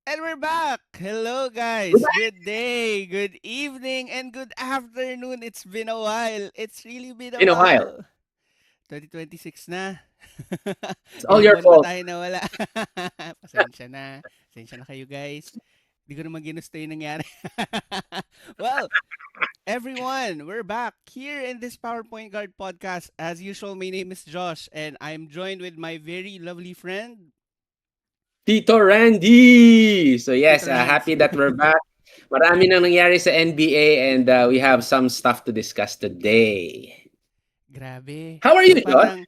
And we're back. Hello, guys. Good day, good evening, and good afternoon. It's been a while. It's really been a Been a while. while. 2026 na. It's all Ilang your buwan ba fault. tayo nawala? Pasensya na. Pasensya na kayo, guys. Hindi ko naman ginusto yung nangyari. Well, everyone, we're back here in this PowerPoint Guard podcast. As usual, my name is Josh, and I'm joined with my very lovely friend, Tito Randy! So Tito yes, Rands. happy that we're back. Marami nang nangyari sa NBA and we have some stuff to discuss today. Grabe. How are you, So Josh? parang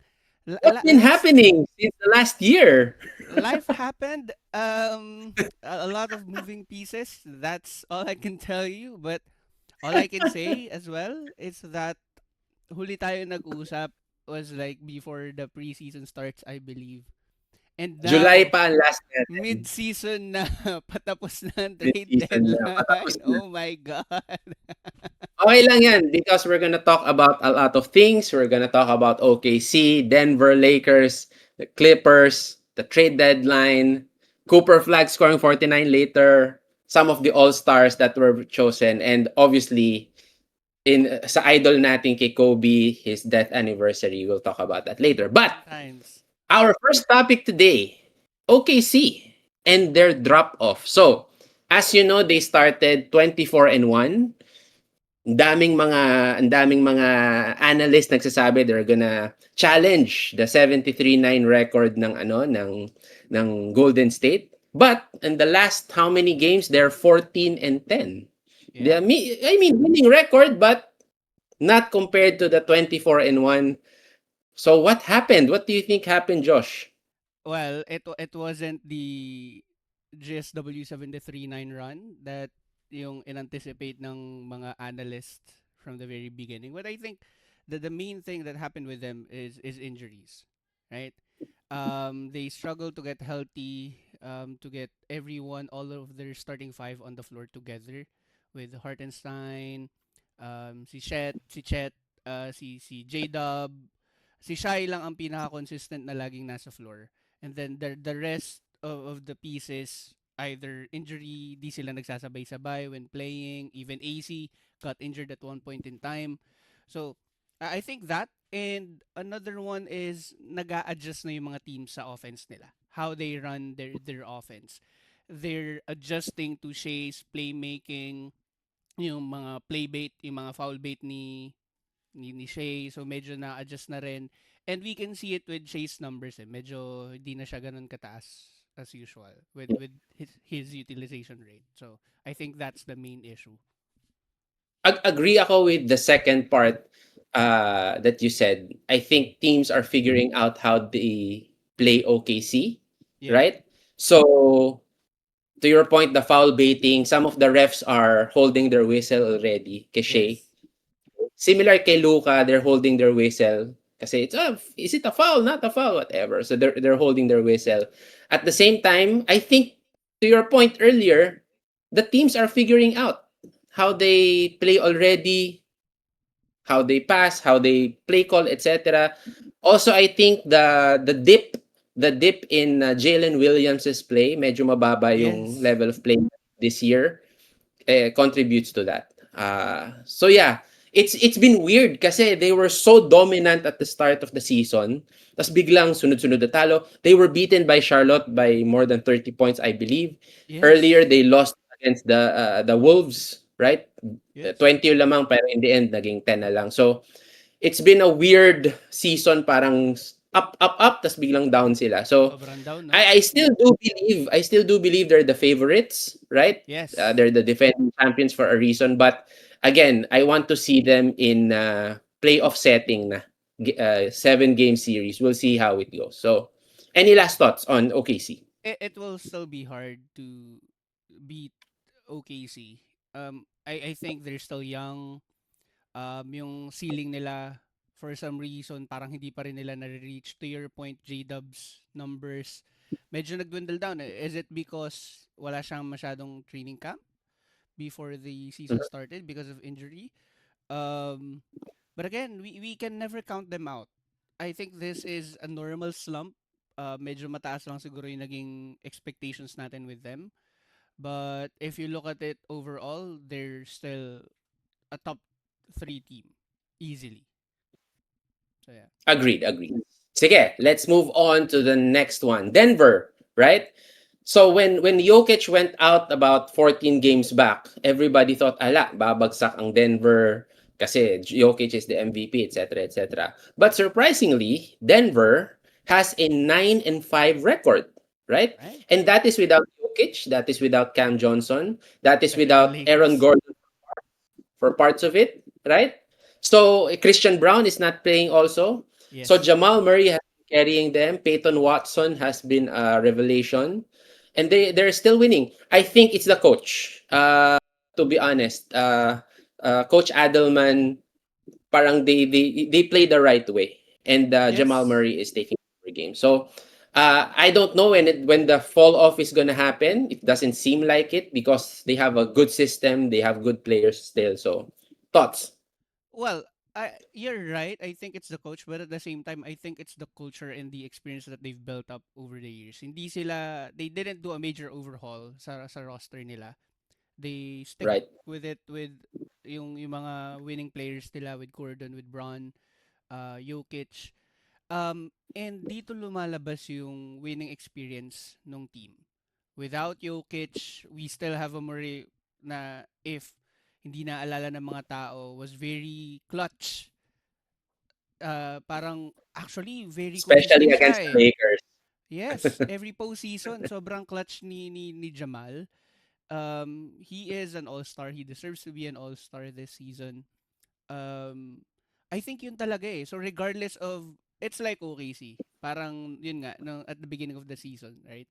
What's been last happening since the last year? life happened. A lot of moving pieces. That's all I can tell you. But all I can say as well is that huli tayo nag-usap was like before the preseason starts, I believe. And July now, pa ang last natin. mid-season na, patapos na ang trade Mid-season na. Patapos deadline. na. Oh my God. Okay lang yan because we're gonna talk about a lot of things. We're gonna talk about OKC, Denver Lakers, the Clippers, the trade deadline, Cooper Flag scoring 49 later, some of the all-stars that were chosen, and obviously, sa idol natin kay Kobe, his death anniversary. We'll talk about that later. But Fun times. our first topic today, OKC and their drop-off. So, as you know, they started 24-1. Ang daming mga analysts nagsasabi they're gonna challenge the 73-9 record ng Golden State. But in the last how many games they're 14-10. Yeah. I mean winning record but not compared to the 24-1. So what happened? What do you think happened, Josh? Well, it wasn't the GSW 739 run that yung inanticipate ng mga analysts from the very beginning. But I think the main thing that happened with them is injuries, right? They struggle to get healthy, to get everyone, all of their starting five on the floor together with Hartenstein, si Chet, si J-Dub, si Shai lang ang pinaka-consistent na laging nasa floor. And then the rest of the pieces, either injury, di sila nagsasabay-sabay when playing, even AC got injured at one point in time. So, I think that, and another one is nag-a-adjust na yung mga teams sa offense nila. How they run their offense. They're adjusting to Shea's playmaking, yung mga play bait, yung mga foul bait ni Shea. So medyo na-adjust na rin. And we can see it with Shea's numbers. Medyo hindi na siya ganun kataas as usual with his utilization rate. So I think that's the main issue. Agree ako with the second part that you said. I think teams are figuring out how they play OKC, Yeah. right? So to your point, the foul baiting, some of the refs are holding their whistle already. Kay Yes. similar kay Luka, they're holding their whistle. Kasi is it a foul? Not a foul, whatever. So they're holding their whistle. At the same time, I think to your point earlier, the teams are figuring out how they play already, how they pass, how they play call, etc. Also, I think the dip in Jalen Williams's play, medyo mababa yung Yes. level of play this year, contributes to that. So yeah, it's been weird kasi they were so dominant at the start of the season. Tapos biglang sunod-sunod na talo. They were beaten by Charlotte by more than 30 points, I believe. Earlier, Yes. they lost against the Wolves, right? Yes. 20 lamang pero in the end naging 10 na lang. So it's been a weird season, parang up up up tas biglang down sila. So Sobrang down, no? I still do believe they're the favorites, right? Yes. They're the defending champions for a reason, but again, I want to see them in playoff setting na 7-game series. We'll see how it goes. So any last thoughts on OKC? It will still be hard to beat OKC. I think they're still young. Yung ceiling nila for some reason parang hindi pa rin nila na-reach. To your point, J-Dub's numbers medyo nag-dwindle down. Is it because wala siyang masyadong training camp before the season started because of injury? Um, But again, we can never count them out. I think this is a normal slump. Medyo mataas lang siguro yung naging expectations natin with them. But if you look at it overall, they're still a top three team easily. So yeah. Agreed, agreed. Sige, let's move on to the next one. Denver, right? So when Jokic went out about 14 games back, everybody thought, ala, babagsak ang Denver kasi Jokic is the MVP, etc., etc. But surprisingly, Denver has a 9-5 record, right? Right. And that is without Jokic, that is without Cam Johnson, that is And the without Aaron Lakers. Gordon for parts of it, right? So Christian Brown is not playing also. So Yes. Jamal Murray has been carrying them. Peyton Watson has been a revelation, and they're still winning. I think it's the coach. To be honest, Coach Adelman, parang they play the right way, and Jamal Yes. Murray is taking the game. So. I don't know when the fall off is gonna happen. It doesn't seem like it because they have a good system. They have good players still. So, thoughts? Well, you're right. I think it's the coach, but at the same time, I think it's the culture and the experience that they've built up over the years. They didn't do a major overhaul sa roster nila. They stick Right. with it with yung mga winning players nila with Gordon, with Braun, Jokic. And dito lumalabas yung winning experience ng team. Without Jokic, we still have a Murray na if hindi naalala ng mga tao was very clutch. Parang actually very Especially consistent siya against eh. the Lakers. Yes, every postseason sobrang clutch ni Jamal. He is an all-star. He deserves to be an all-star this season. Um, I think yun talaga eh. So regardless of it's like OKC. Parang yun nga no, at the beginning of the season, right?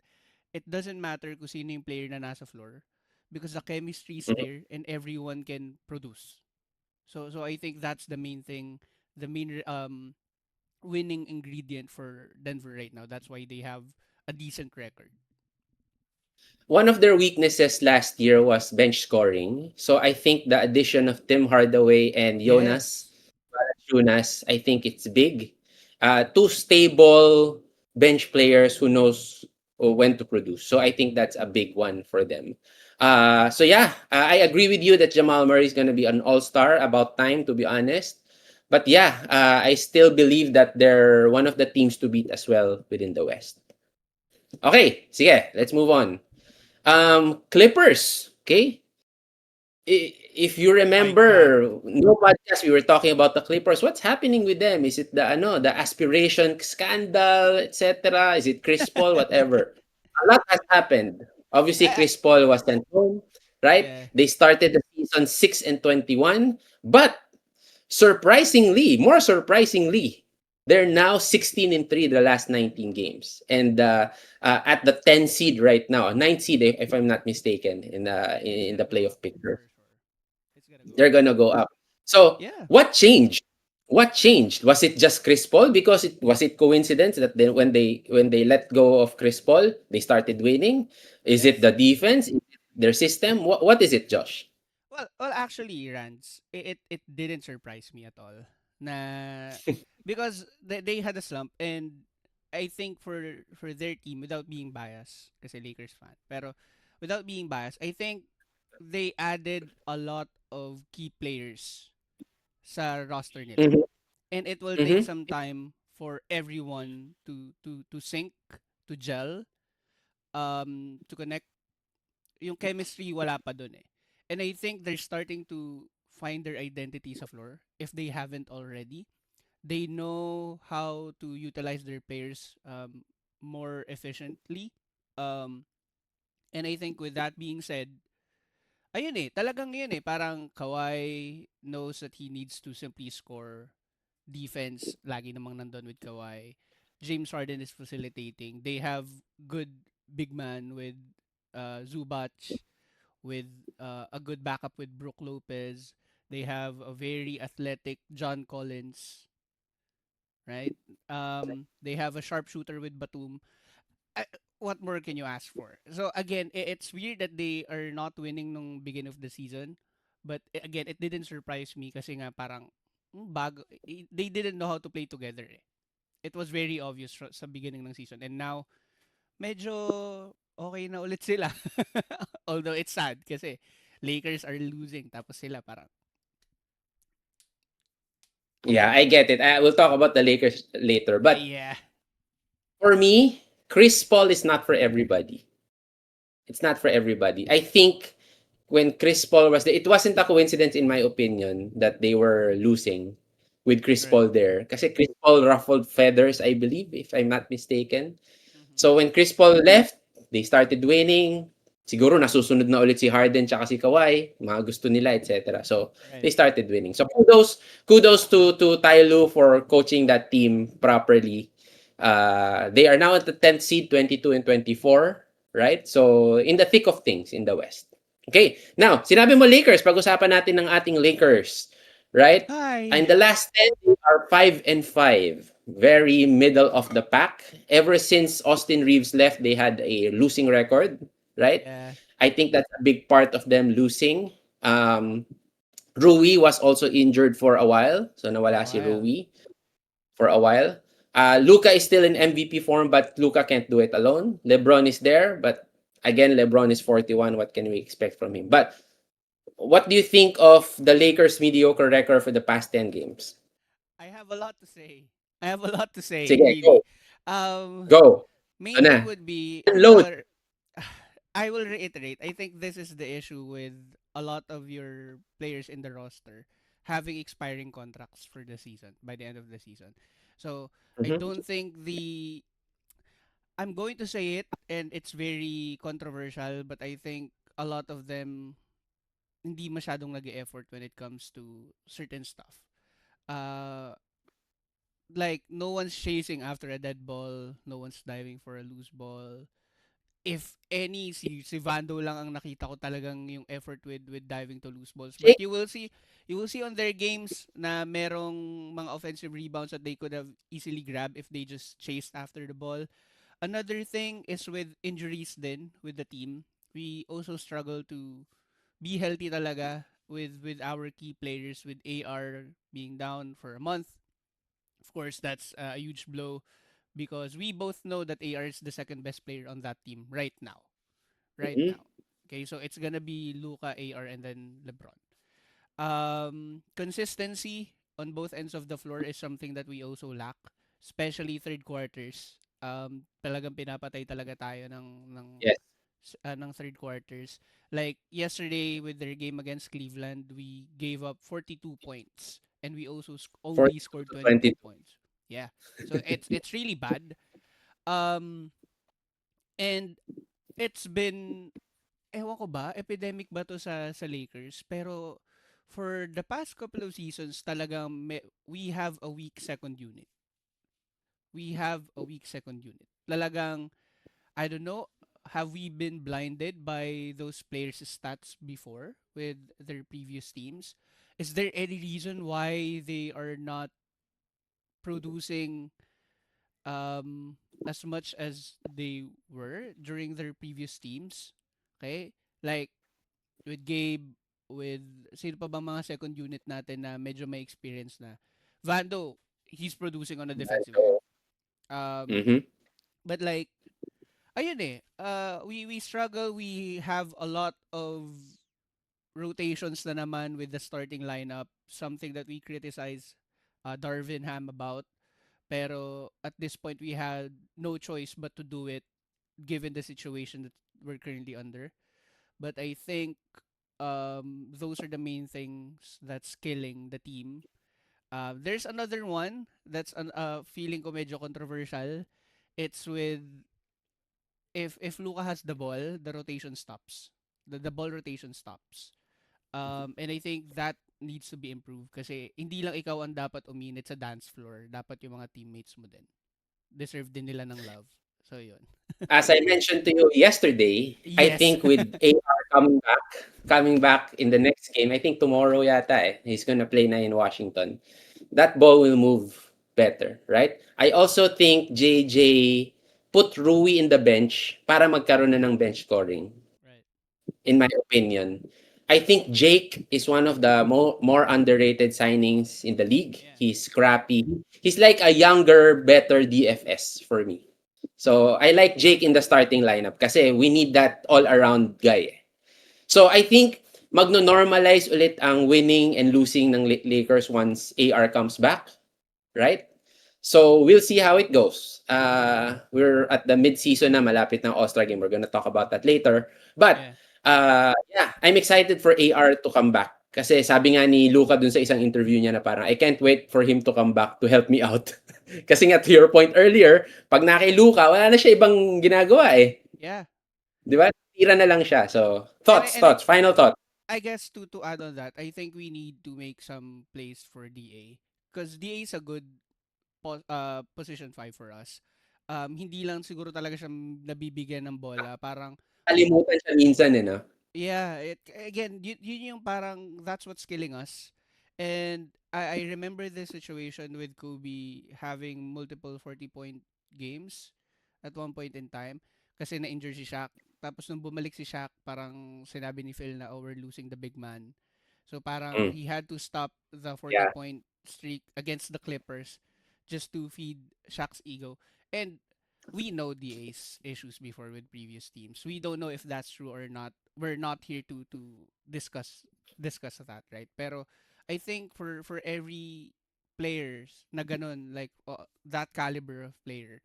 It doesn't matter kung sino yung player na nasa floor because the chemistry is Mhm. there and everyone can produce. So I think that's the main thing, the main winning ingredient for Denver right now. That's why they have a decent record. One of their weaknesses last year was bench scoring. So I think the addition of Tim Hardaway and Jonas Yes. Valanciunas, I think it's big. Two stable bench players who knows when to produce. So I think that's a big one for them. So yeah, I agree with you that Jamal Murray is going to be an all-star. About time, to be honest. But yeah, I still believe that they're one of the teams to beat as well within the West. Okay, sige, let's move on. Clippers, okay? If you My God. remember, no podcast we were talking about the Clippers. What's happening with them? Is it the aspiration scandal, etc.? Is it Chris Paul, whatever? A lot has happened. Obviously, I, Chris Paul was sent home, right? yeah. They started the season 6-21, but more surprisingly, they're now 16-3 the last 19 games, and at the 10 seed right now, 9 seed if I'm not mistaken It's in the gonna go playoff up picture. for sure. It's gonna go They're up. gonna go up. So Yeah. what changed? What changed? Was it just Chris Paul? Because it was it coincidence that when they let go of Chris Paul, they started winning? Is it Yes. the defense? Is it their system? What is it, Josh? Well, actually, Rans, it didn't surprise me at all. Na because they had a slump and I think for their team without being biased kasi Lakers fan. Pero without being biased, I think they added a lot of key players sa roster nila. Mhm, And it will take mhm. some time for everyone to sync, to gel, to connect. Yung chemistry wala pa dun eh. And I think they're starting to find their identity sa floor if they haven't already. They know how to utilize their players more efficiently. Um, and I think with that being said, ayun eh, talagang yun eh, parang Kawhi knows that he needs to simply score. Defense, lagi namang nandun with Kawhi. James Harden is facilitating. They have good big man with Zubac, with a good backup with Brook Lopez. They have a very athletic John Collins, right? They have a sharpshooter with Batum. I, what more can you ask for? So again, it's weird that they are not winning nung beginning of the season, but again, it didn't surprise me kasi nga parang they didn't know how to play together eh. It was very obvious sa beginning ng season, and now medyo okay na ulit sila. Although it's sad kasi Lakers are losing tapos sila parang Yeah, I get it. We'll talk about the Lakers later. But yeah. for me, Chris Paul is not for everybody. It's not for everybody. I think when Chris Paul was there, it wasn't a coincidence in my opinion that they were losing with Chris Right. Paul there. Kasi Chris Paul ruffled feathers, I believe, if I'm not mistaken. Mhm. So when Chris Paul left, they started winning. Siguro nasusunod na ulit si Harden tsaka si Kawhi, mga gusto nila, etc. So Right. they started winning. So kudos to Ty Lue for coaching that team properly. They are now at the 10th seed, 22 and 24, right? So in the thick of things in the West. Okay, now, sinabi mo Lakers, pag-usapan natin ng ating Lakers, right? Hi. In the last 10, they are 5 and 5. Very middle of the pack. Ever since Austin Reeves left, they had a losing record, right? Yeah. I think that's a big part of them losing. Rui was also injured for a while. So For a nawala si while. Rui for a while. Luka is still in MVP form, but Luka can't do it alone. LeBron is there, but again, LeBron is 41. What can we expect from him? But what do you think of the Lakers' mediocre record for the past 10 games? I have a lot to say. I have a lot to say, Sige, really. go. Um, Go. Main Ito thing na. would be, Unload. I will reiterate. I think this is the issue with a lot of your players in the roster having expiring contracts for the season by the end of the season. So I Mhm. don't think I'm going to say it, and it's very controversial, but I think a lot of them hindi masyadong nag-e-effort when it comes to certain stuff. Uh, like no one's chasing after a dead ball, no one's diving for a loose ball. If any, si Vando lang ang nakita ko talagang yung effort with diving to loose balls. But Jake, you will see on their games na merong mga offensive rebounds that they could have easily grabbed if they just chased after the ball. Another thing is with injuries then with the team. We also struggle to be healthy talaga with our key players, with AR being down for a month. Of course, that's a huge blow because we both know that AR is the second best player on that team right now. Right Mhm. now. Okay, so it's gonna be Luca, AR, and then LeBron. Consistency on both ends of the floor is something that we also lack, especially third quarters. Talagang pinapatay talaga tayo Yes. ng third quarters. Like yesterday with their game against Cleveland, we gave up 42 points and we also only 42 scored to 22 22. points. Yeah. So it's really bad. Um and it's been ewan ko ba, epidemic ba to sa Lakers, pero for the past couple of seasons talagang we have a weak second unit. We have a weak second unit. Talagang I don't know, have we been blinded by those players' stats before with their previous teams? Is there any reason why they are not producing as much as they were during their previous teams? Okay? Like with Gabe, with sino pa ba mga second unit natin na medyo may experience na. Vando, he's producing on the defensive end. So, Um, mhm. but like, ayun eh, we struggle. We have a lot of rotations na naman with the starting lineup. Something that we criticize Darvin Ham about. Pero at this point, we had no choice but to do it given the situation that we're currently under. But I think those are the main things that's killing the team. There's another one that's feeling ko medyo controversial. It's with if Luka has the ball, the rotation stops. The ball rotation stops. And I think that needs to be improved kasi hindi lang ikaw ang dapat uminit sa dance floor. Dapat yung mga teammates mo din. Deserve din nila ng love. So, yun. As I mentioned to you yesterday, I Yes. think with AR coming back in the next game, I think tomorrow yata he's gonna play na in Washington. That ball will move better, right? I also think JJ put Rui in the bench para magkaroon na ng bench scoring, Right. in my opinion. I think Jake is one of the more underrated signings in the league. Yeah. He's scrappy. He's like a younger, better DFS for me. So I like Jake in the starting lineup kasi we need that all-around guy. So I think magno-normalize ulit ang winning and losing ng Lakers once AR comes back, right? So we'll see how it goes. We're at the mid-season na, malapit ng All-Star game. We're gonna talk about that later. But Yeah. yeah, I'm excited for AR to come back. Kasi sabi nga ni Luka dun sa isang interview niya na parang, I can't wait for him to come back to help me out. Kasi nga to your point earlier, pag naki Luka, wala na siya ibang ginagawa eh. Yeah. Di ba? Tira na lang siya. So, And I, and I, final thoughts. I guess to add on that, I think we need to make some plays for DA because DA is a good position 5 for us. Hindi lang siguro talaga siya nabibigyan ng bola. Parang Kalimutan siya minsan eh, no? yeah, again, yun yung parang that's what's killing us. And I remember this situation with Kobe having multiple 40-point games at one point in time kasi na-injure si Shaq. Tapos nung bumalik si Shaq, parang sinabi ni Phil na, oh, we're losing the big man. So parang Mm. he had to stop the Yeah. 40-point streak against the Clippers just to feed Shaq's ego. And we know the Ace issues before with previous teams. We don't know if that's true or not. We're not here to discuss that, right? Pero I think for every players na ganun, like that caliber of player,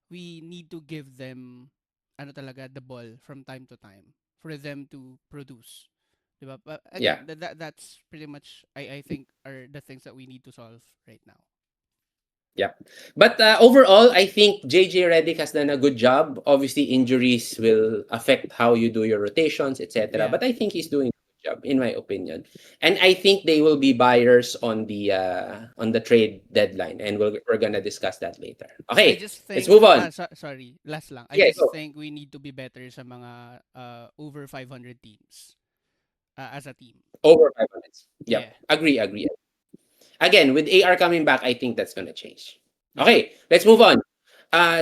we need to give them ano talaga the ball from time to time for them to produce. Diba? But Yeah. again, that's pretty much I think are the things that we need to solve right now. Yeah. But overall, I think JJ Redick has done a good job. Obviously, injuries will affect how you do your rotations, etc. Yeah. But I think he's doing a good job, in my opinion. And I think they will be buyers on the trade deadline, and we're gonna discuss that later. I Okay, just let's think move on. sorry, last lang. I Yeah, just go. think we need to be better sa mga over 500 teams as a team. Over 5 minutes. Yeah. Yep. Agree. Again, with AR coming back, I think that's gonna change. Yeah. Okay, let's move on.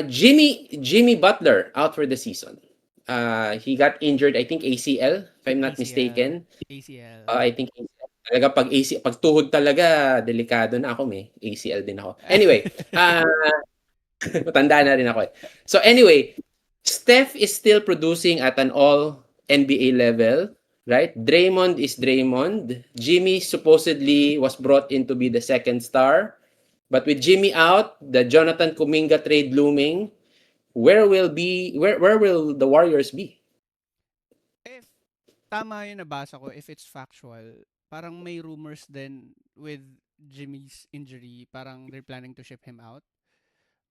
Jimmy Butler out for the season. He got injured, I think ACL, if I'm not ACL, mistaken. ACL. I think ACL. Talaga pag tuhod talaga, delikado na ako, may ACL din ako. Anyway, matanda na rin ako eh. So anyway, Steph is still producing at an all NBA level, right? Draymond is Draymond. Jimmy supposedly was brought in to be the second star. But with Jimmy out, the Jonathan Kuminga trade looming, where will the Warriors be? If tama yung nabasa ko, if it's factual, parang may rumors then with Jimmy's injury, parang they're planning to ship him out.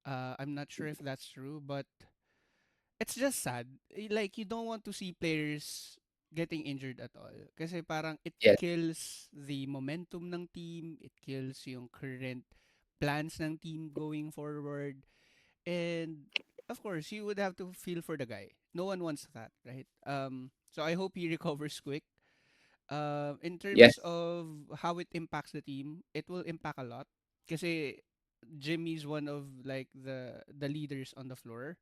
I'm not sure if that's true, but it's just sad. Like, you don't want to see players getting injured at all. Kasi parang it Yes. kills the momentum ng team, it kills yung current plans ng team going forward. And of course, you would have to feel for the guy. No one wants that, right? So I hope he recovers quick. In Yes. terms of how it impacts the team, it will impact a lot. Kasi Jimmy's one of like the leaders on the floor.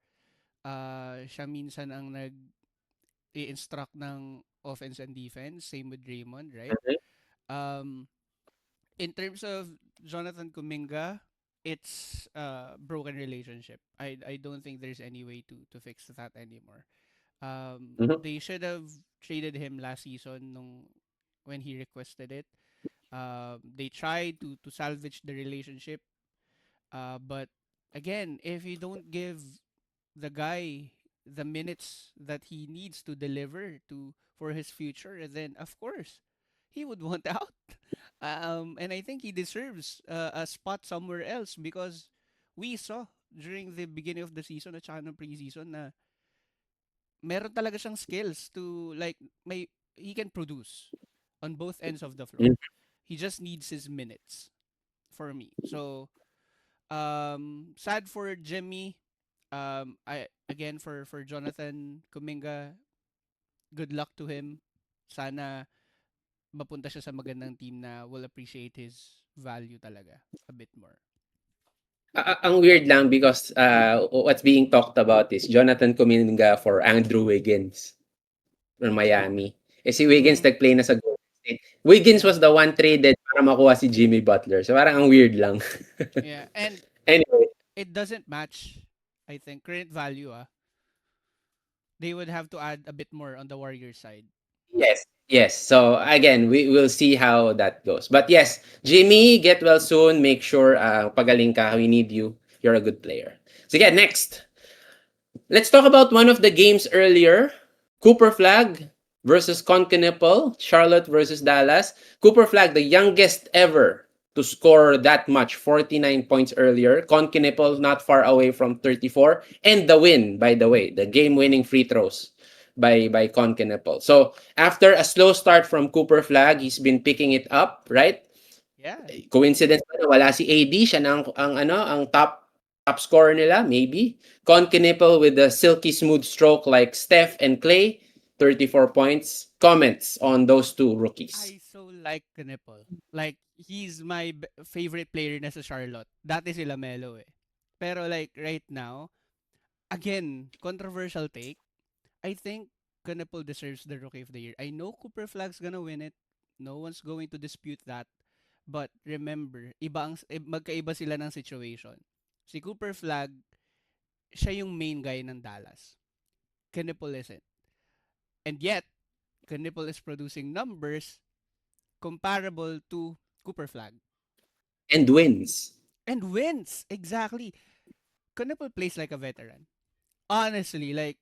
Siya minsan ang nag-i-instruct ng offense and defense. Same with Draymond, right? Mhm. Um, in terms of Jonathan Kuminga, it's a broken relationship. I don't think there's any way to fix that anymore. Mhm. They should have traded him last season when he requested it. They tried to salvage the relationship, but again, if you don't give the guy the minutes that he needs to deliver to for his future, then of course he would want out. And I think he deserves a spot somewhere else because we saw during the beginning of the season at saka ng preseason na meron talaga siyang skills to like may he can produce on both ends of the Mhm. floor. He just needs his minutes for me. So sad for Jimmy. I again for Jonathan Kuminga, good luck to him. Sana mapunta siya sa magandang team na will appreciate his value talaga a bit more. Ang weird lang because what's being talked about is Jonathan Kuminga for Andrew Wiggins from Miami. Si Wiggins Mhm. nag-play na sa Golden State. Wiggins Yeah. was the one traded para makuha si Jimmy Butler. So parang ang weird lang. Yeah. And Anyway, it doesn't match, I think, current value. They would have to add a bit more on the Warriors side. yes. Yes. So again, we will see how that goes. But yes, Jimmy, get well soon. Make sure pagaling ka. We need you. You're a good player. Sige, next. Let's talk about one of the games earlier. Cooper Flag versus Concanipal. Charlotte versus Dallas. Cooper Flag, the youngest ever to score that much, 49 points earlier. Concanipal not far away from 34. And the win, by the way, the game-winning free throws by Concanipal. So after a slow start from Cooper Flag, he's been picking it up, right? Yeah. Coincidence ba na wala si AD, siya na ang top scorer nila, maybe. Concanipal with a silky smooth stroke like Steph and Clay, 34 points. Comments on those two rookies. I so like Knipple. Like, he's my favorite player na sa Charlotte. Dati si Lamelo eh. Pero like, right now, again, controversial take. I think Knipple deserves the Rookie of the Year. I know Cooper Flag's gonna win it. No one's going to dispute that. But remember, magkaiba sila ng situation. Si Cooper Flag, siya yung main guy ng Dallas. Knipple isn't. And yet, Knipple is producing numbers comparable to Cooper Flag. And wins. And wins! Exactly. Knipple plays like a veteran. Honestly, like,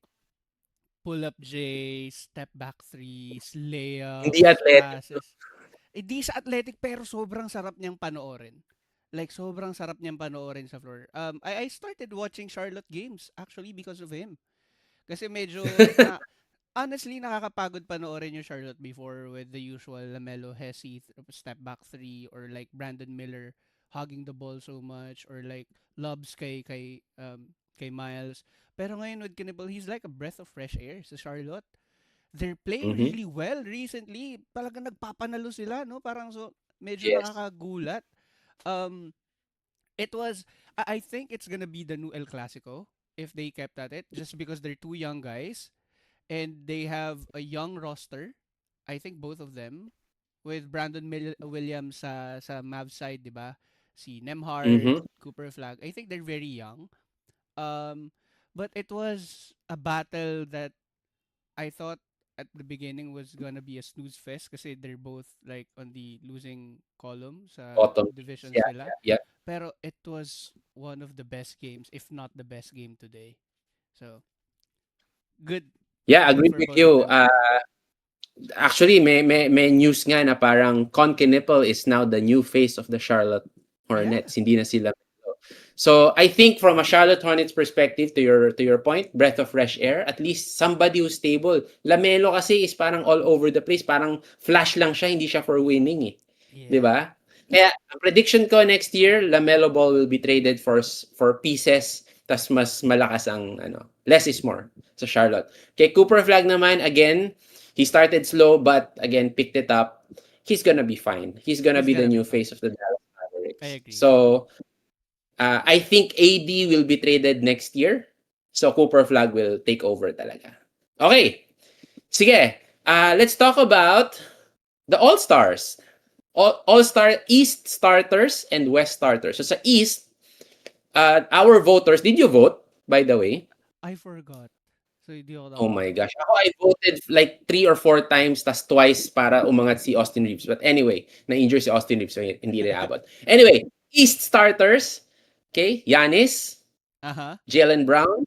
pull-up J, step back threes, Hindi layups, athletic. passes. Di sa athletic pero sobrang sarap niyang panoorin. Like, sobrang sarap niyang panoorin sa floor. I started watching Charlotte games actually because of him. Kasi medyo honestly, nakakapagod panoorin yung Charlotte before with the usual Lamelo Hesi step back three or like Brandon Miller hugging the ball so much or like lobs kay Miles. Pero ngayon with Knibble, he's like a breath of fresh air sa Charlotte. They're playing Mhm. really well recently. Talagang nagpapanalo sila, no? Parang so medyo Yes. nakakagulat. Um it was I think it's gonna be the new El Clasico if they kept at it just because they're two young guys and they have a young roster. I think both of them with Brandon Williams sa Mavs side, 'di ba? Si Nemhard, Mhm. Cooper Flag. I think they're very young. Um but it was a battle that I thought at the beginning was gonna be a snooze fest kasi they're both like on the losing column sa Bottom. divisions Yeah, nila. yeah, yeah. Pero it was one of the best games, if not the best game today. So, good Yeah, good agree for with both of you. them. Actually, may news nga na parang Concanipal is now the new face of the Charlotte Yeah. Hornets. Hindi na sila. So I think from a Charlotte Hornets perspective, to your point, breath of fresh air. At least somebody who's stable. Lamelo kasi is parang all over the place. Parang flash lang siya, hindi siya for winning eh. 'Di Yeah. ba? Kaya ang prediction ko next year, Lamelo Ball will be traded for pieces. Tas mas malakas ang less is more sa Charlotte. Kay Cooper Flag naman, again, he started slow but again picked it up. He's gonna be fine. He's gonna He's be the gonna be new fine. face of the Dallas I Mavericks. agree. So I think AD will be traded next year. So Cooper Flag will take over talaga. Okay. Sige. Let's talk about the All-Stars. All-Star East starters and West starters. So sa East, our voters, did you vote, by the way? I forgot. So hindi ako Oh my nakaboto. gosh. Ako, I voted like 3 or 4 times, tas twice para umangat si Austin Reeves. But anyway, na-injure si Austin Reeves, so hindi rin abot. Anyway, East starters, okay, Giannis, Uh-huh. Jalen Brown,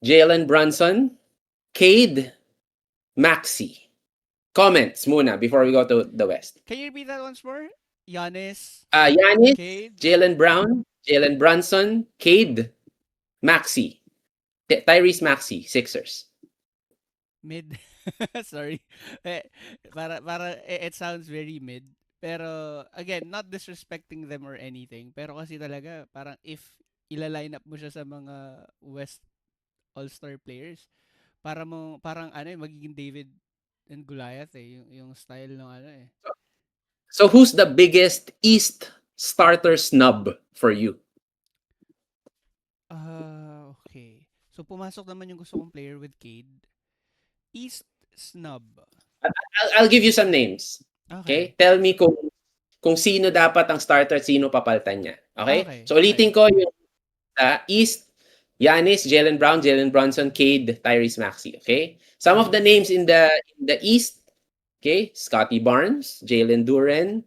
Jalen Brunson, Cade, Maxi. Comments muna before we go to the West. Can you repeat that once more? Giannis, Giannis, Cade, Jalen Brown, Jalen Brunson, Cade, Maxi. Tyrese Maxi, Sixers. mid. Sorry. Eh, it sounds very mid. Pero again, not disrespecting them or anything. Pero kasi talaga parang if ila-line up mo siya sa mga West All-Star players, parang ano magiging David and Goliath yung style ng ano eh. So who's the biggest East starter snub for you? Okay. So pumasok naman yung gusto kong player with Cade. East snub. I'll give you some names. Okay. Okay? Tell me kung sino dapat ang starter at sino papalitan niya. Okay? Okay. So ulitin Okay. ko yung East, Giannis, Jalen Brown, Jalen Brunson, Cade, Tyrese Maxey. Okay? Some of the Mhm. names in the East, okay? Scotty Barnes, Jalen Duren,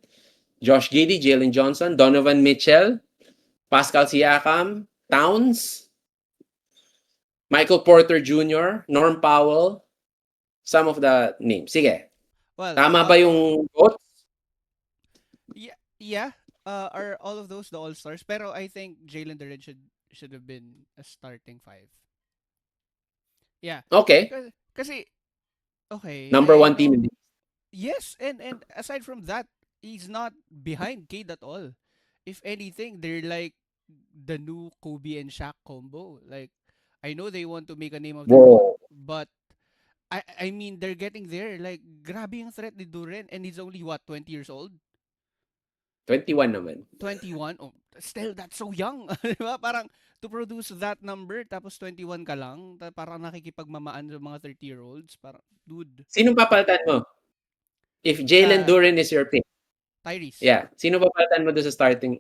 Josh Giddey, Jalen Johnson, Donovan Mitchell, Pascal Siakam, Towns, Michael Porter Jr., Norm Powell, some of the names. Sige. Well, Tama ba yung votes? yeah, yeah. Are all of those the all stars? Pero I think Jalen Duren should have been a starting five. Yeah. Okay. Kasi okay, Number I one team know. in the Yes, and aside from that, he's not behind Cade at all. If anything, they're like the new Kobe and Shaq combo. Like I know they want to make a name of their own, Whoa. but I mean they're getting there. Like grabe yung threat ni Duren and he's only what 20 years old. 21 naman. 21, oh, still that's so young. Di ba? Parang to produce that number tapos 21 ka lang, parang nakikipagmamaan sa mga 30-year-olds. Parang dude, Sino papalitan mo? If Jalen sa Duren is your pick. Tyrese. Yeah. Sino papalitan mo doon sa starters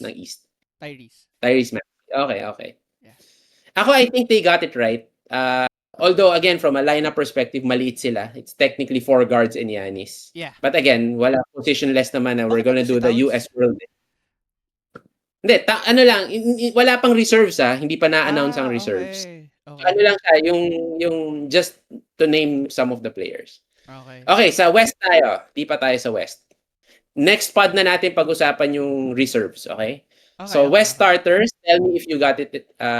ng Tyrese. East? Tyrese. Tyrese Maxey. Okay, okay. Yeah. Ako, I think they got it right. Although, again, from a lineup perspective, maliit sila. It's technically 4 guards and Giannis. Yeah. But again, wala positionless naman na we're Okay ba gonna to si do the Towns? US World. Hindi, ano lang, wala pang reserves hindi pa na-announce ang Ah, reserves. okay. Ano Okay. lang siya, yung just to name some of the players. Okay. Okay, sa West tayo. Di pa tayo sa West. Next pod na natin pag-usapan yung reserves, okay? Okay, So okay, West okay. starters, tell me if you got it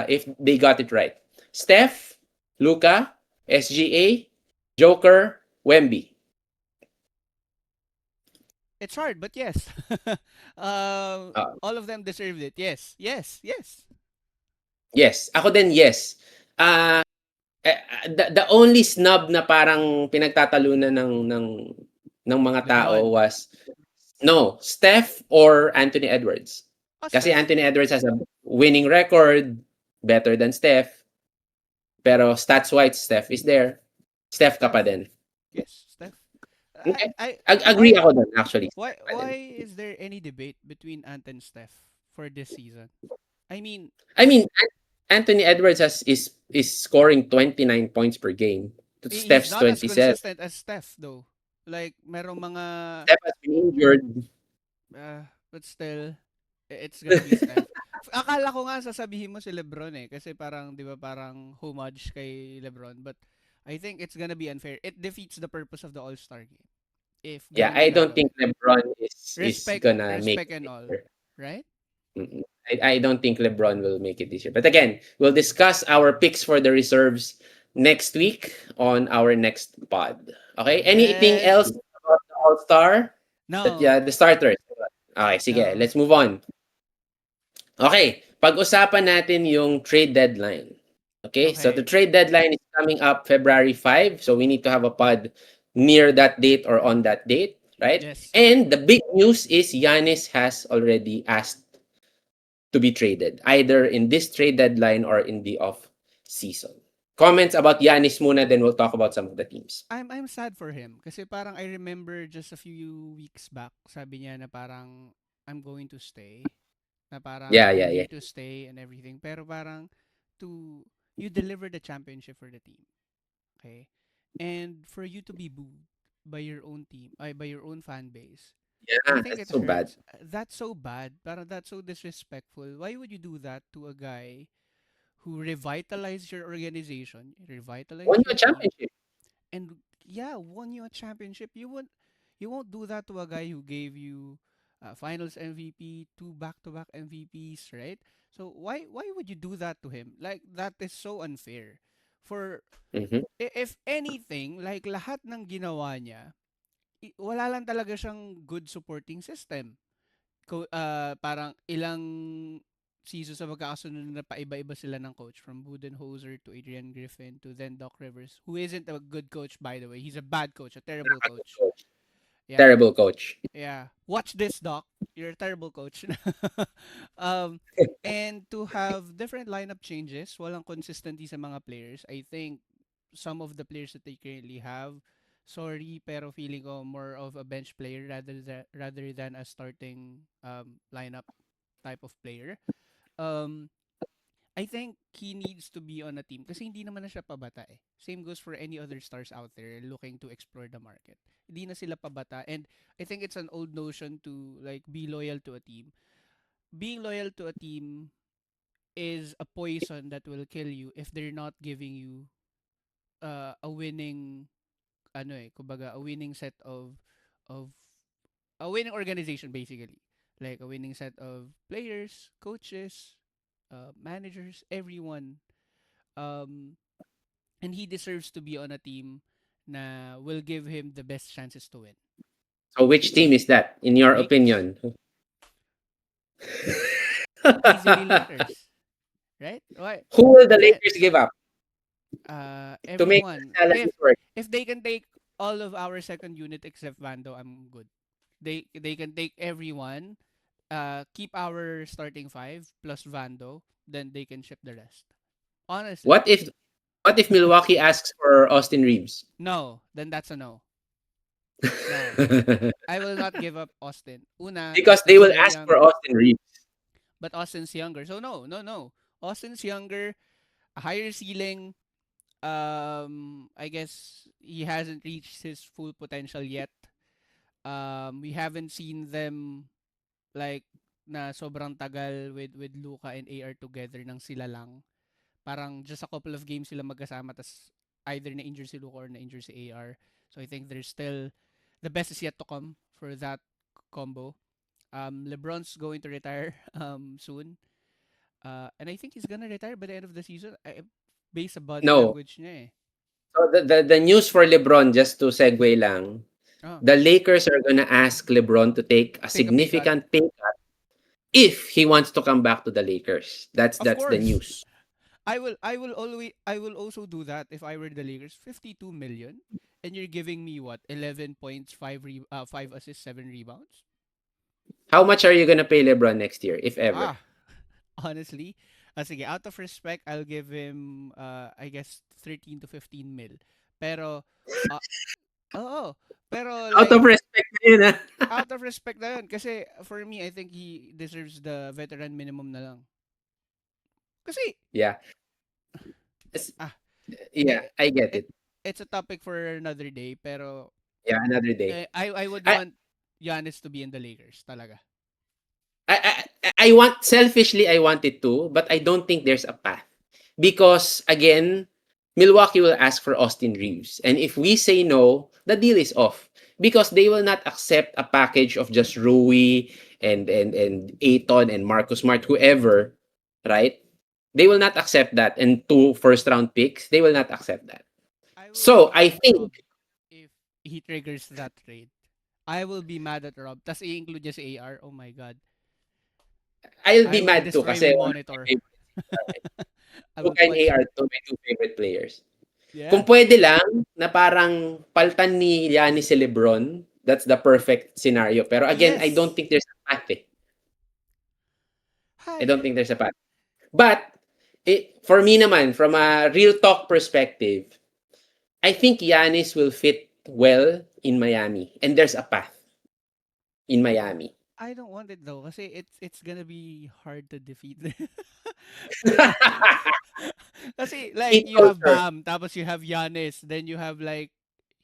if they got it right. Steph, Luka, SGA, Joker, Wemby. It's hard, but yes. Ah, All of them deserved it. Yes. Yes. Yes. yes, ako din yes. Ah, the only snub na parang pinagtatalunan ng mga tao LeBron. was no, Steph or Anthony Edwards. Oh, Kasi Steph. Anthony Edwards has a winning record, better than Steph. Pero stats-wise, Steph is there. Steph ka Steph. pa din. Yes, Steph. Okay. I Agree why ako dun, actually. why is there any debate between Ant and Steph for this season? I mean, I mean, Anthony Edwards is scoring 29 points per game. he's Steph's not as 27. consistent as Steph though. Like merong mga Steph has been injured. but still it's gonna be Steph. Akala ko nga sasabihin mo si LeBron eh kasi parang 'di ba parang homage kay LeBron but I think it's gonna be unfair. It defeats the purpose of the All-Star game if Yeah, gawin mo I don't that think way. LeBron is gonna make Respect and it all, this right? year. I don't think LeBron will make it this year. But again, we'll discuss our picks for the reserves next week on our next pod. Okay? Anything else Yes. about the All-Star? No. Yeah, the starters. Okay, sige. No. Let's move on. Okay, pag-usapan natin yung trade deadline. Okay, so the Okay. trade deadline is coming up February 5. So we need to have a pod near that date or on that date, right? Yes. And the big news is Giannis has already asked to be traded, either in this trade deadline or in the off season. Comments about Giannis muna, then we'll talk about some of the teams. I'm sad for him kasi parang I remember just a few weeks back sabi niya na parang I'm going to stay na parang Yeah, I'm yeah, yeah. here to stay and everything pero parang to you deliver the championship for the team, okay, and for you to be booed by your own team by your own fan base. I Yeah, think that's it so bad. hurts. That's so bad. Parang that's so disrespectful. Why would you do that to a guy who revitalized your organization, Won revitalized you a your team, championship. and yeah, won you a championship? You won't do that to a guy who gave you Finals MVP, two back-to-back MVPs, right? So why would you do that to him? Like that is so unfair. For Mhm. if anything, like lahat ng ginawa niya, wala lang talaga siyang good supporting system. Parang ilang seasons na magkakasunod na paiba-iba sila ng coach from Budenholzer to Adrian Griffin to then Doc Rivers, who isn't a good coach by the way. He's a bad coach, a terrible coach. Coach. Yeah. Terrible coach. Yeah. Watch this, Doc. You're a terrible coach. um and to have different lineup changes, walang consistency sa mga players. I think some of the players that they currently have sorry, pero feeling ko more of a bench player rather than a starting lineup type of player. Um, I think he needs to be on a team kasi hindi naman na siya pabata eh. Same goes for any other stars out there looking to explore the market. Hindi na sila pabata, and I think it's an old notion to like be loyal to a team. Being loyal to a team is a poison that will kill you if they're not giving you a winning kumbaga a winning set of a winning organization basically. Like a winning set of players, coaches, managers, everyone. Um, and he deserves to be on a team na will give him the best chances to win. So which team is that, in your Lakers. opinion? Easily Lakers. Right? Why? Who will the Again, Lakers give up to make the everyone. salary work? If they can take all of our second unit except Vando, I'm good. They can take everyone, keep our starting five plus Vando, then they can ship the rest. Honestly. What if Milwaukee asks for Austin Reeves? No, then that's a no. No. I will not give up Austin. Una, Because they he's will very ask young, for Austin Reeves. but Austin's younger. So no, no, no. Austin's younger, a higher ceiling. I guess he hasn't reached his full potential yet. We haven't seen them like na sobrang tagal with Luka and AR together nang sila lang. Parang just a couple of games sila magkasama tas either na-injure si Luka or na-injure si AR. So I think there's still the best is yet to come for that combo. LeBron's going to retire soon. And I think he's gonna retire by the end of the season. Based sa body No. language niya eh. So the news for LeBron, just to segue lang, Oh, the Lakers are gonna ask LeBron to take a take a pay cut. significant pay cut if he wants to come back to the Lakers. Of That's the course. news. I will also do that if I were the Lakers. 52 million and you're giving me what? 11 points, 5 assists, 7 rebounds? How much are you gonna pay LeBron next year, if ever? Ah, honestly, sige, out of respect, I'll give him I guess 13 to 15 mil. Pero uh, oo, pero Out like of respect na yun, ah. out of respect na yun kasi for me I think he deserves the veteran minimum na lang. Kasi Yeah. It's- ah Yeah, eh, I get it it. it's a topic for another day pero Yeah, another day. I would I, want Giannis to be in the Lakers talaga. I want, selfishly, I want it too, but I don't think there's a path. Because, again, Milwaukee will ask for Austin Reeves. And if we say no, the deal is off. Because they will not accept a package of just Rui and Aiton and Marcus Smart, whoever, right? They will not accept that. And 2 first round picks, they will not accept that. I will be So, mad I at Rob think, if he triggers that trade. I will be mad at Rob. Tas i-include niya si AR. Oh my god. I'll I be will mad too destroy kasi my one of my monitor. favorite, I will Luka and punch AR, him. my two favorite players. Kung Yeah. pwede lang na parang paltan ni Giannis si LeBron, that's the perfect scenario. Pero again, I don't Yes. think there's a path eh. I Hi. don't think there's a path. But, for me naman, from a real talk perspective, I think Giannis will fit well in Miami. And there's a path in Miami. I don't want it though kasi it's gonna be hard to defeat. Kasi like Heat you have culture. Bam, tapos you have Giannis, then you have like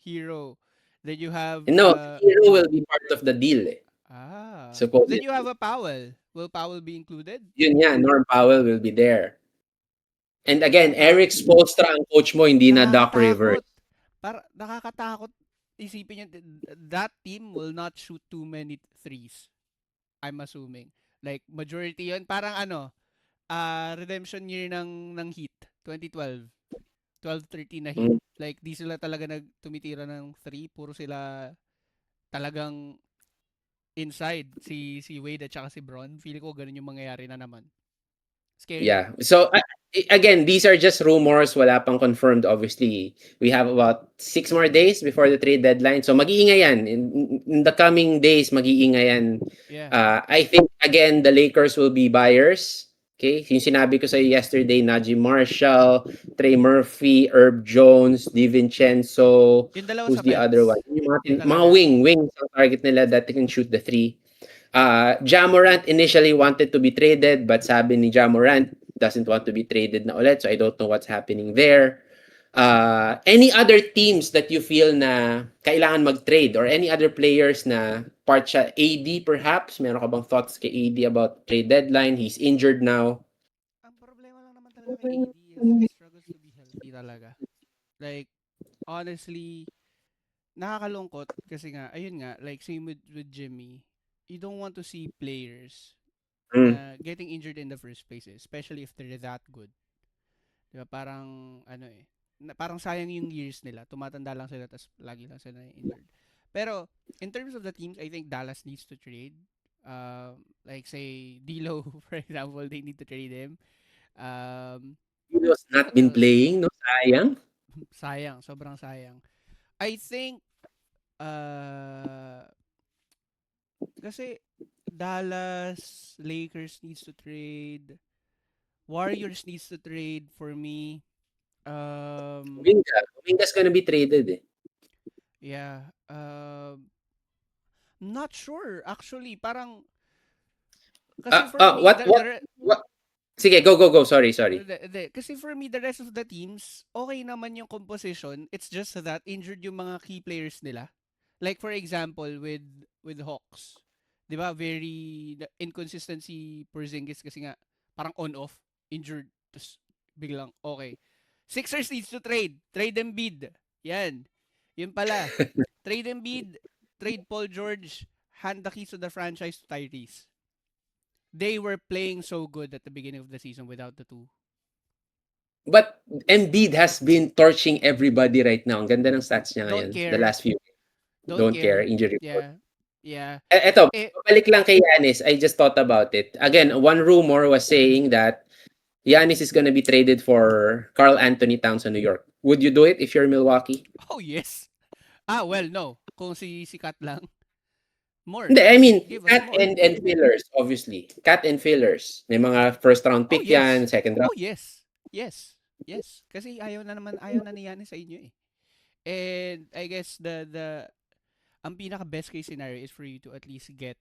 Hero, then you have No, si Hero will be part of the deal eh, then you have supposedly. a Powell. Will Powell be included? Yun nga, Norm Powell will be there. And again, Ah, Eric Spoelstra ang coach mo, hindi na Doc Rivers. nakakatakot. Para nakakatakot isipin niyo that team will not shoot too many threes. I'm assuming. Like majority 'yon parang redemption year ng Heat 2012. 12-13 na Heat. Mm, Like di sila talaga tumitira ng three, puro sila talagang inside si Wade at saka si Bron. Feeling ko ganun yung mangyayari na naman. Scary. yeah. So, again, these are just rumors. Wala pang confirmed, obviously. We have about 6 more days before the trade deadline. So, mag-iingay yan. In the coming days, mag-iingay yan. Yeah. I think, again, the Lakers will be buyers. Okay? Yung sinabi ko sa'yo yesterday, Najee Marshall, Trey Murphy, Herb Jones, DiVincenzo, Yung dalawa who's sa the other one? Pels. Yun Mga talaga. wings ang target nila that can shoot the three. Ja Morant initially wanted to be traded, but sabi ni Ja Morant doesn't want to be traded na ulit, so I don't know what's happening there. Any other teams that you feel na kailangan mag-trade or any other players na part siya, AD perhaps? Meron ka bang thoughts kay AD about trade deadline? He's injured now. Ang problema lang naman talaga kay AD is he struggles to be healthy talaga. Like, honestly, nakakalungkot kasi nga, ayun nga, like same with Jimmy, you don't want to see players Mm. na getting injured in the first place, especially if they're that good. Diba? Parang, ano parang sayang yung years nila. Tumatanda lang sila, tas lagi lang sila injured. Pero, in terms of the teams, I think Dallas needs to trade. Like, say, D'Lo, for example, they need to trade him. He has not Who been else? playing, no? Sayang. Sayang, sobrang sayang. I think, uh, kasi Dallas, Lakers needs to trade. Warriors needs to trade for me. Kuminga's gonna be traded eh. Yeah. Not sure actually. Parang kasi for me What? Sige, go. Sorry. kasi for me the rest of the teams okay naman yung composition. It's just that injured yung mga key players nila. Like for example with Hawks. 'Di ba? Very inconsistency Porzingis kasi nga parang on off, injured, tapos biglang okay. Sixers needs to trade. Trade Embiid. Yan. Yun pala. Trade Embiid, trade Paul George, hand the keys to the franchise to Tyrese. They were playing so good at the beginning of the season without the two. But Embiid has been torching everybody right now. Ang ganda ng stats niya Don't ngayon. The care. last few. Don't Don't care. care. Injury report. Yeah. Yeah. Eto, Eh, balik lang kay Giannis. I just thought about it. Again, one rumor was saying that Giannis is gonna be traded for Carl Anthony Towns in New York. Would you do it if you're Milwaukee? oh yes. Well, no. Kung si Kat lang. More. Hindi, I mean, Give us cat more. and fillers, obviously. Cat and fillers. May mga first round Oh, pick yan, yes. second round. Oh, yes. Yes. Yes. Kasi ayaw na ni Giannis sa inyo eh. And I guess ang pinaka best case scenario is for you to at least get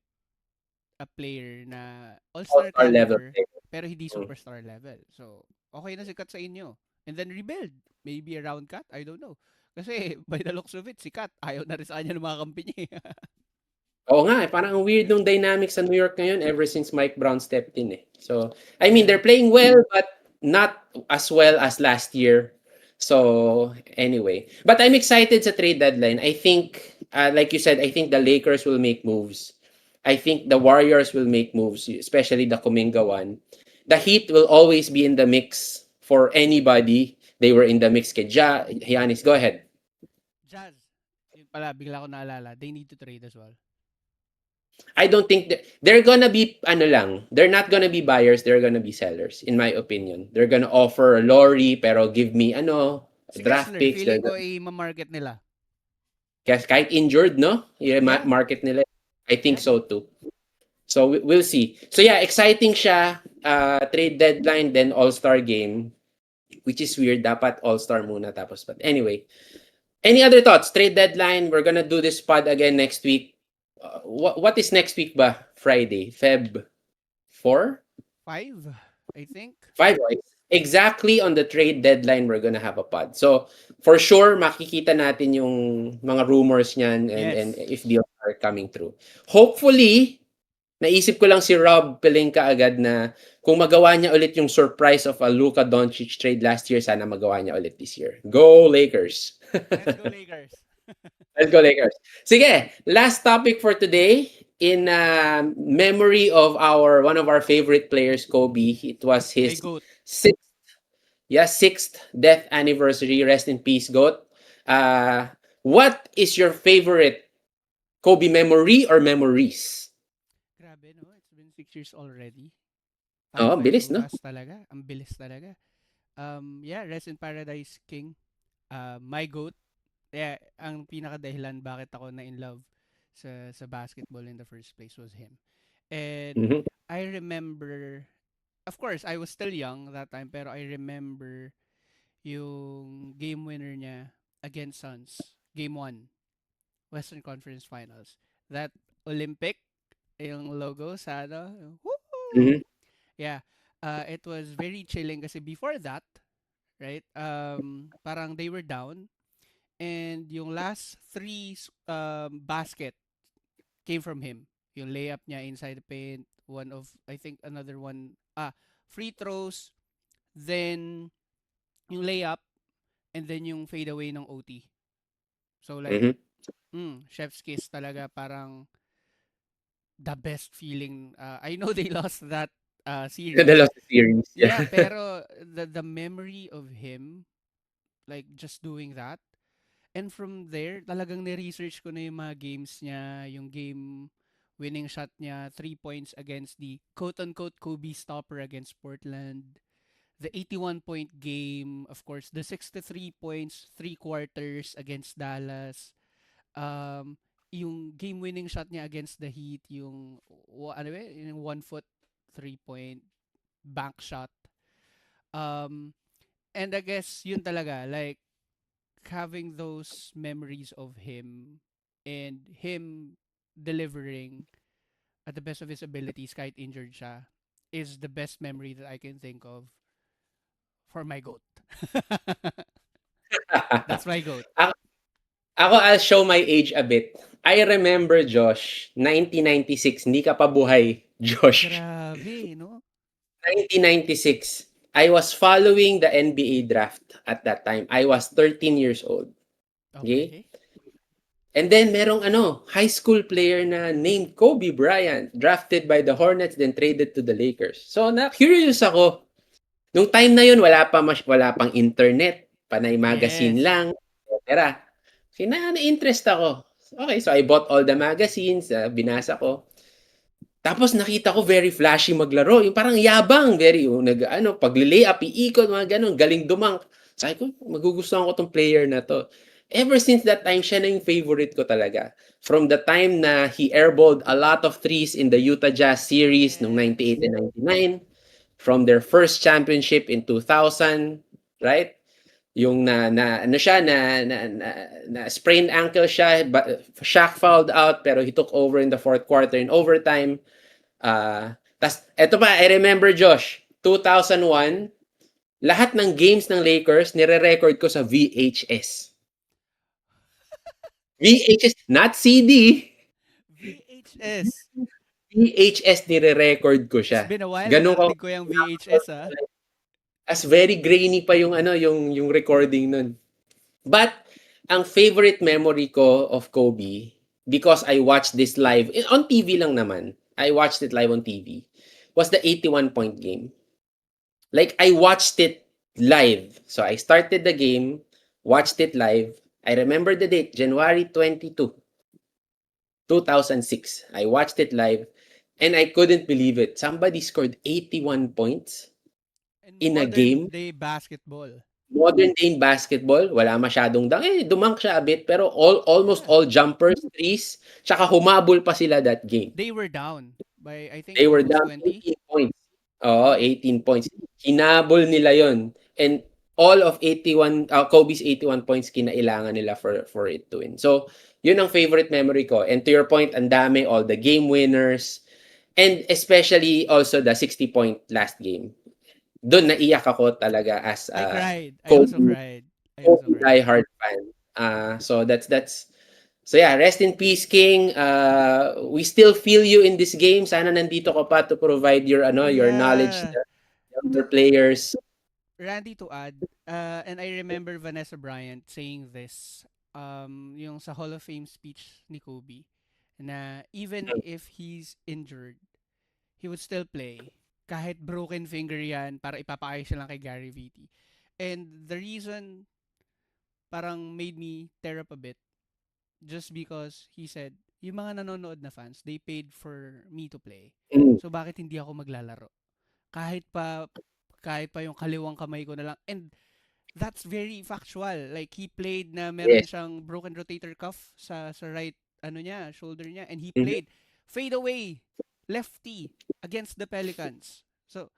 a player na all-star All-star level. caliber pero hindi Mm. superstar level. So, okay na si Kat sa inyo. And then rebuild. Maybe around Kat, I don't know. Kasi by the looks of it, si Kat ayaw na rin sa kanya ng mga kampi niya eh. Oo nga eh, parang ang weird ng dynamics sa New York ngayon ever since Mike Brown stepped in eh. So, I mean, Yeah. they're playing well but not as well as last year. So, anyway. But I'm excited sa trade deadline. I think, like you said, I think the Lakers will make moves. I think the Warriors will make moves, especially the Kuminga one. The Heat will always be in the mix for anybody. They were in the mix kay Giannis, go ahead. Jazz. Yun pala, bigla ko naalala. They need to trade as well. I don't think they're gonna be ano lang. They're not gonna be buyers. They're gonna be sellers, in my opinion. They're gonna offer Lori pero give me Si draft Kessler, picks. feeling ko ay ma-market nila. Kasi kahit injured, no? Yung Yeah. market nila. I think Yeah. so too. So we'll see. So yeah, exciting siya. Trade deadline then All-Star game, which is weird. Dapat All-Star muna tapos. But anyway, any other thoughts? Trade deadline. We're gonna do this pod again next week. What is next week ba? Friday, Feb 4? 5, I think. 5, right? Exactly on the trade deadline, we're gonna have a pod. So, for sure, makikita natin yung mga rumors niyan and Yes. if deals are coming through. Hopefully, naisip ko lang si Rob Pelinka agad na kung magawa niya ulit yung surprise of a Luka Doncic trade last year, sana magawa niya ulit this year. Go Lakers! Let's go Lakers. Let's go Lakers. Sige, last topic for today. In memory of one of our favorite players, Kobe. It was My his goat. sixth, sixth death anniversary. Rest in peace, Goat. What is your favorite Kobe memory or memories? Grabe, no? It's been 6 years already. Time Oh, flies bilis, so no? fast talaga. Ang bilis talaga. Yeah, Rest in Paradise King. My goat. Yeah, ang pinaka-dahilan bakit ako na in love sa basketball in the first place was him. And Mhm. I remember of course, I was still young that time, pero I remember yung game winner niya against Suns. Game 1, Western Conference Finals. That Olympic, yung logo sa ano, woohoo! Mhm. Yeah. It was very chilling kasi before that, right? Parang they were down and yung last three basket came from him. Yung layup niya inside the paint, one of I think another one free throws, then yung layup and then yung fade away ng OT. So like Mhm. chef's kiss talaga, parang the best feeling. I know they lost that The series. lost series, Yeah, yeah. pero the memory of him like just doing that. And from there, talagang ni-research ko na yung mga games niya, yung game winning shot niya, 3 points against the quote-unquote Kobe stopper against Portland, the 81-point game, of course, the 63 points, 3 quarters against Dallas, yung game winning shot niya against the Heat, yung, ano ba, yung 1 foot 3-point bank shot. Um, and I guess yun talaga, like, having those memories of him and him delivering at the best of his abilities kahit injured siya is the best memory that I can think of for my goat. That's my goat. Ako ako, I'll show my age a bit. I remember, Josh, 1996, hindi ka pa buhay, Josh. Grabe, no? 1996, I was following the NBA draft at that time. I was 13 years old. Okay? Okay. And then merong high school player na named Kobe Bryant, drafted by the Hornets then traded to the Lakers. So na curious ako. Nung time na yun wala pang internet, panay magazine Yes. lang, etc. Na-interest ako. Okay, so I bought all the magazines, binasa ko. Tapos nakita ko very flashy maglaro, yung parang yabang, very yung pagle-layup, iikot, mga ganun, galing dumang. Sabi ko, magugustuhan ko tong player na to. Ever since that time, siya na yung favorite ko talaga. From the time na he airballed a lot of threes in the Utah Jazz series noong Yes. 98 and 99, from their first championship in 2000, right? Yung na ano siya na sprained ankle siya, but Shaq fouled out pero he took over in the fourth quarter in overtime. Tas eto pa, I remember, Josh, 2001, lahat ng games ng Lakers nire-record ko sa VHS. VHS, not CD. VHS. VHS nire-record ko It's siya. been a while na Ganun ko. narinig ko yung VHS, ah. As very grainy pa yung yung recording nun. But ang favorite memory ko of Kobe, because I watched this live on TV lang naman. I watched it live on TV. Was the 81-point game. Like I watched it live. So I started the game, watched it live. I remember the date, January 22, 2006. I watched it live and I couldn't believe it. Somebody scored 81 points And in a modern game. day basketball. Modern day basketball, wala masyadong dumunk siya a bit, pero almost Yeah. all jumpers, threes, tsaka humabol pa sila that game. They were down by, I think, They were almost down 20. 18 points. Oo, Yeah. 18 points. Hinabol nila yon. And all of 81, Kobe's 81 points, kinailangan nila for it to win. So, yun ang favorite memory ko. And to your point, ang dami, all the game winners, and especially also the 60-point last game. Doon naiyak ako talaga as I a cried. I also Kobe cried. I also Kobe cried. diehard fan. So that's so yeah, rest in peace, King. We still feel you in this game. Sana nandito ka pa to provide your knowledge to Yeah. the younger To players. Randy, to add, and I remember Vanessa Bryant saying this, yung sa Hall of Fame speech ni Kobe, na even if he's injured, he would still play. Kahit broken finger yan, para ipapakay siya lang kay Gary Vitti. And the reason parang made me tear up a bit, just because he said, yung mga nanonood na fans, they paid for me to play. Mm, So bakit hindi ako maglalaro? Kahit pa yung kaliwang kamay ko na lang. And that's very factual. Like he played na meron yes. siyang broken rotator cuff sa right shoulder niya, and he Mhm. played fade away lefty against the Pelicans. So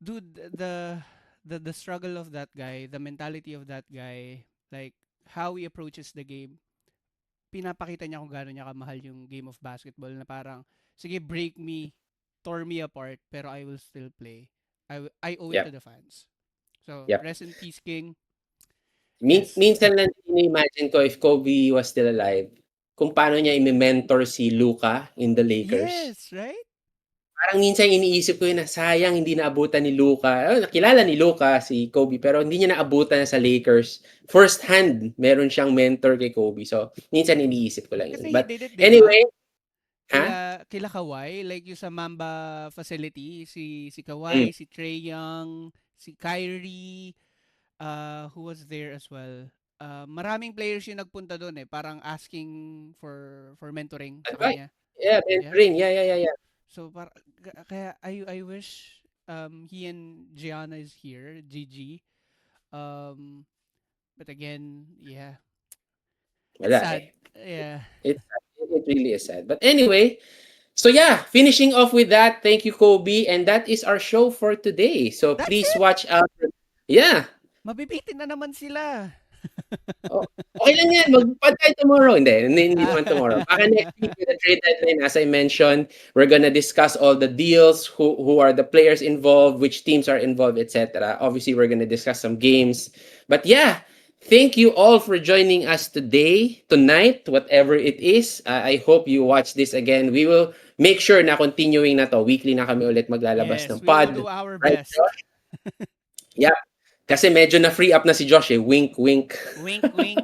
dude, the struggle of that guy, the mentality of that guy, like how he approaches the game, pinapakita niya kung gaano niya kamahal yung game of basketball na parang, sige, break me, tore me apart, pero I will still play. I owe it to Yep. the fans. So, Yep. rest in peace, King. Yes. Minsan lang ini-imagine ko if Kobe was still alive, kung paano niya i-mentor si Luka in the Lakers. Yes, right? Parang minsan iniisip ko yun na sayang hindi naabutan ni Luka. Nakilala ni Luka si Kobe pero hindi niya naabutan sa Lakers. First hand, meron siyang mentor kay Kobe. So, minsan iniisip ko lang yun. Kasi he But did it, 'di ba? anyway, ha? Kila Kawhi, like yung sa Mamba facility, si Mm, Kawhi, si Trae Young, si Kyrie, who was there as well. Maraming players yung nagpunta doon eh, parang asking for mentoring sa advice. kanya. Yeah, Yeah. mentoring. Yeah. So kaya I wish he and Gianna is here, GG. Um but again, yeah, it's Wala sad. eh. Yeah. It really is sad. But anyway, so yeah, finishing off with that, thank you, Kobe. And that is our show for today. So That's please it. watch out. Yeah. Mabibitin na naman sila. Oh, okay lang yan. Mag-pod tayo tomorrow. Hindi naman tomorrow. Baka next week with the trade deadline, as I mentioned, we're gonna discuss all the deals, who are the players involved, which teams are involved, etc. Obviously, we're gonna discuss some games. But yeah, thank you all for joining us today, tonight, whatever it is. I hope you watch this again. We will make sure na continuing na to. Weekly na kami ulit maglalabas Yes, ng we will pod. do our Right, best. Josh? Yeah. Kasi medyo na-free up na si Josh eh. Wink, wink. Wink, wink.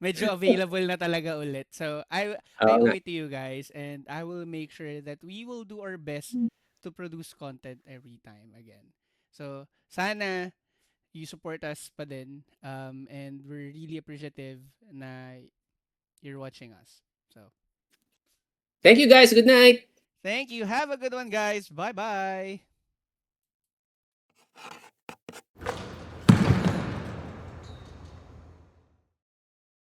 Medyo available na talaga ulit. So, I Oo owe nga. it to you guys and I will make sure that we will do our best to produce content every time again. So, sana you support us pa din. And we're really appreciative na you're watching us. So, Thank you guys. Good night. thank you. Have a good one, guys. Bye-bye.